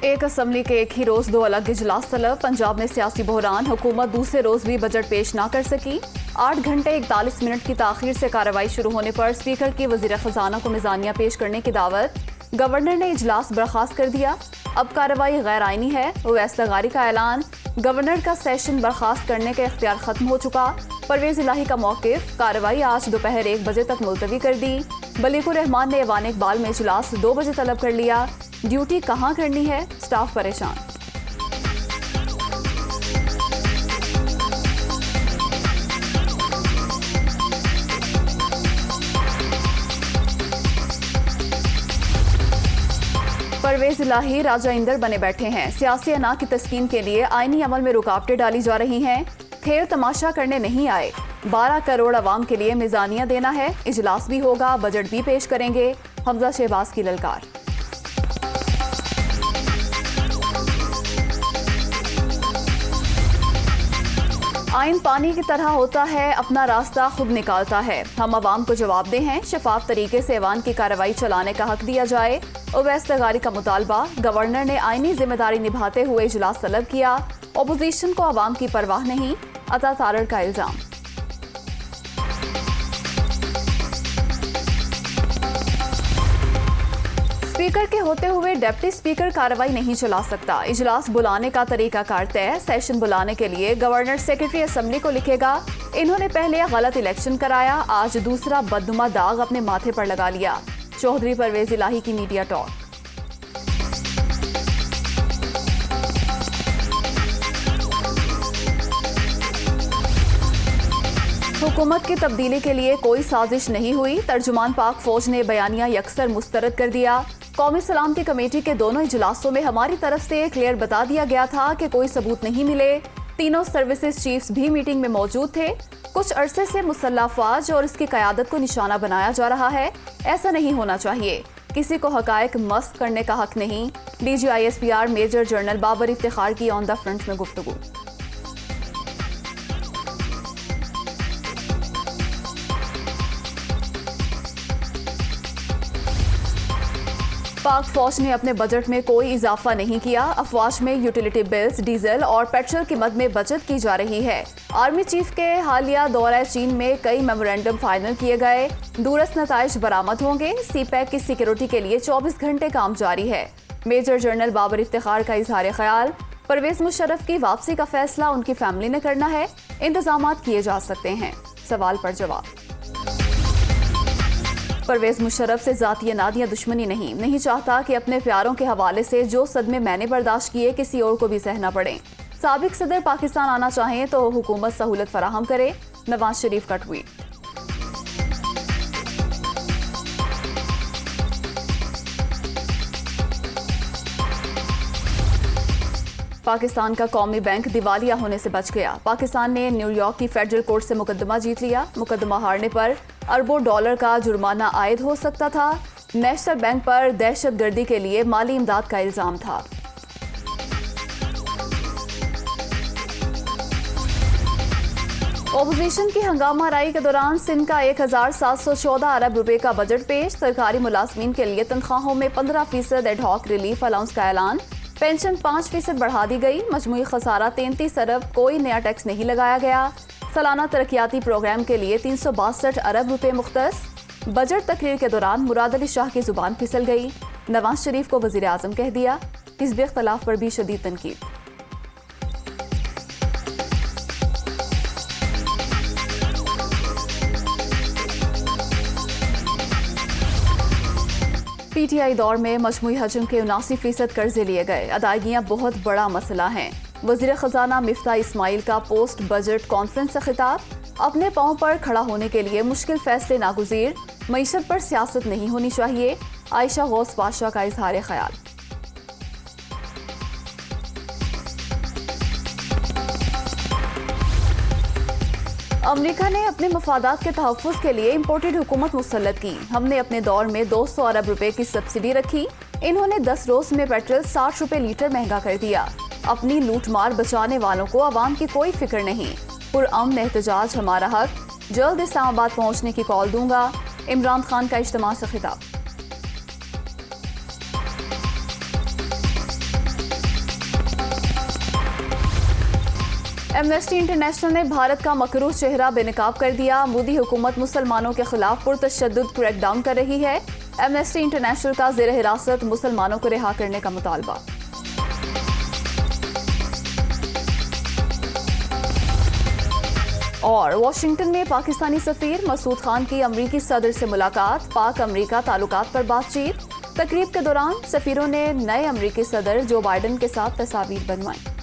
एक असम्बली के एक ही रोज दो अलग इजलास तलब। पंजाब में सियासी बहरान, हुकूमत दूसरे रोज भी बजट पेश ना कर सकी। 8 घंटे 41 मिनट की ताखीर से कार्रवाई शुरू होने पर स्पीकर की वजीर खजाना को मिजानिया पेश करने की दावत। गवर्नर ने इजलास बर्खास्त कर दिया। अब कार्रवाई गैर आइनी है। वैस लगारी का ऐलान। गवर्नर का सेशन बर्खास्त करने का इख्तियार खत्म हो चुका। परवेज इलाही का मौकिफ। कार्रवाई आज दोपहर 1 बजे तक मुलतवी कर दी। बलीकुर रहमान ने ऐवान इकबाल में इजलास 2 बजे तलब कर लिया। ड्यूटी कहाँ करनी है, स्टाफ परेशान। परवेज इलाही राजा इंदर बने बैठे हैं। सियासी अना की तस्कीन के लिए आईनी अमल में रुकावटें डाली जा रही हैं। खेल तमाशा करने नहीं आए। 12 करोड़ अवाम के लिए मिजानिया देना है। इजलास भी होगा, बजट भी पेश करेंगे। हमजा शहबाज की ललकार। आइन पानी की तरह होता है, अपना रास्ता खुद निकालता है। हम अवाम को जवाबदेह हैं। शफाफ तरीके से ऐवान की कार्रवाई चलाने का हक दिया जाए। उवैस लगारी का मुतालबा। गवर्नर ने आईनी जिम्मेदारी निभाते हुए इजलास तलब किया। अपोजिशन को अवाम की परवाह नहीं, अता तारड़ का इल्जाम। स्पीकर के होते हुए डिप्टी स्पीकर कार्रवाई नहीं चला सकता। इजलास बुलाने का तरीकाकार तय। सेशन बुलाने के लिए गवर्नर सेक्रेटरी असेंबली को लिखेगा। इन्होंने पहले गलत इलेक्शन कराया, आज दूसरा बदनुमा दाग अपने माथे पर लगा लिया। चौधरी परवेज इलाही की मीडिया टॉक। हुकूमत की तब्दीली के लिए कोई साजिश नहीं हुई। तर्जुमान पाक फौज ने बयानिया यकसर मुस्तरद कर दिया। कौमी सलामती कमेटी के दोनों इजलासों में हमारी तरफ से क्लियर बता दिया गया था कि कोई सबूत नहीं मिले। तीनों सर्विसेज चीफ्स भी मीटिंग में मौजूद थे। कुछ अरसे से मुसल्लह अफवाज और इसकी क़यादत को निशाना बनाया जा रहा है। ऐसा नहीं होना चाहिए। किसी को हकायक मस्त करने का हक नहीं। DGISPR major general Babar Iftikhar की ऑन द फ्रंट में गुफ्तगू। पाक फौज ने अपने बजट में कोई इजाफा नहीं किया। अफवाज में यूटिलिटी बिल्स, डीजल और पेट्रोल की मद में बचत की जा रही है। आर्मी चीफ के हालिया दौरा चीन में कई मेमोरेंडम फाइनल किए गए। दूरस्थ नताइज बरामद होंगे। CPEC की सिक्योरिटी के लिए 24 घंटे काम जारी है। मेजर जनरल बाबर इफ्तिखार का इजहार ख्याल। परवेज मुशर्रफ की वापसी का फैसला उनकी फैमिली ने करना है। इंतजाम किए जा सकते हैं। सवाल पर जवाब। परवेज मुशर्रफ से जाती अनादियां दुश्मनी नहीं चाहता कि अपने प्यारों के हवाले से जो सदमे मैंने बर्दाश्त किए किसी और को भी सहना पड़े। साबिक सदर पाकिस्तान आना चाहें तो हुकूमत सहूलत फराहम करे। नवाज शरीफ का ट्वीट। पाकिस्तान का कौमी बैंक दिवालिया होने से बच गया। पाकिस्तान ने न्यूयॉर्क की फेडरल कोर्ट से मुकदमा जीत लिया। मुकदमा हारने पर अरबों डॉलर का जुर्माना आयद हो सकता था। नेशनल बैंक पर दहशतगर्दी के लिए माली इमदाद का इल्जाम था। ओपोजिशन की हंगामा राई के दौरान सिंध का 1714 अरब रुपए का बजट पेश। सरकारी मुलाजमीन के लिए तनख्वाहों में 15% एडहॉक रिलीफ अलाउंस का ऐलान। पेंशन 5% बढ़ा दी गई। मजमूई खसारा 33 अरब। कोई नया टैक्स नहीं लगाया गया। सालाना तरक्याती प्रोग्राम के लिए 362 अरब रुपए मुख्तस। बजट तकरीर के दौरान मुराद अली शाह की जुबान फिसल गई। नवाज शरीफ को वजीर आजम कह दिया। हिज़्ब इख्तिलाफ पर भी शदीद तनकीद। PTI दौर में मजमूई हजम के 79% कर्जे लिए गए। अदायगियां बहुत बड़ा मसला हैं। वज़ीर ख़जाना मिफ्ता इस्माइल का पोस्ट बजट कॉन्फ्रेंस से खिताब। अपने पांव पर खड़ा होने के लिए मुश्किल फैसले नागुज़ीर। मईशत पर सियासत नहीं होनी चाहिए। आयशा गौस पाशा का इजहार ख्याल। अमेरिका ने अपने मफादात के तहफ़्फ़ुज़ के लिए इम्पोर्टेड हुकूमत मुसल्लत की। हमने अपने दौर में 200 अरब रुपए की सब्सिडी रखी। इन्होंने 10 रोज में पेट्रोल 60 रुपए लीटर महंगा कर दिया। अपनी लूट मार बचाने वालों को अवाम की कोई फिक्र नहीं। पुरअमन एहतजाज हमारा हक। जल्द इस्लामाबाद पहुंचने की कॉल दूंगा। इमरान खान का इज्तिमा से खिताब। एमनेस्टी इंटरनेशनल ने भारत का मकरूह चेहरा बेनकाब कर दिया। मोदी हुकूमत मुसलमानों के खिलाफ पुरतशद्दुद क्रैकडाउन कर रही है। एमनेस्टी इंटरनेशनल का ज़ेर हिरासत मुसलमानों को रिहा करने का मुतालबा। और वाशिंगटन में पाकिस्तानी सफीर मसूद खान की अमरीकी सदर से मुलाकात, पाक अमरीका ताल्लुकात पर बातचीत। तकरीब के दौरान सफीरों ने नए अमरीकी सदर जो बाइडन के साथ तस्वीर बनवाई।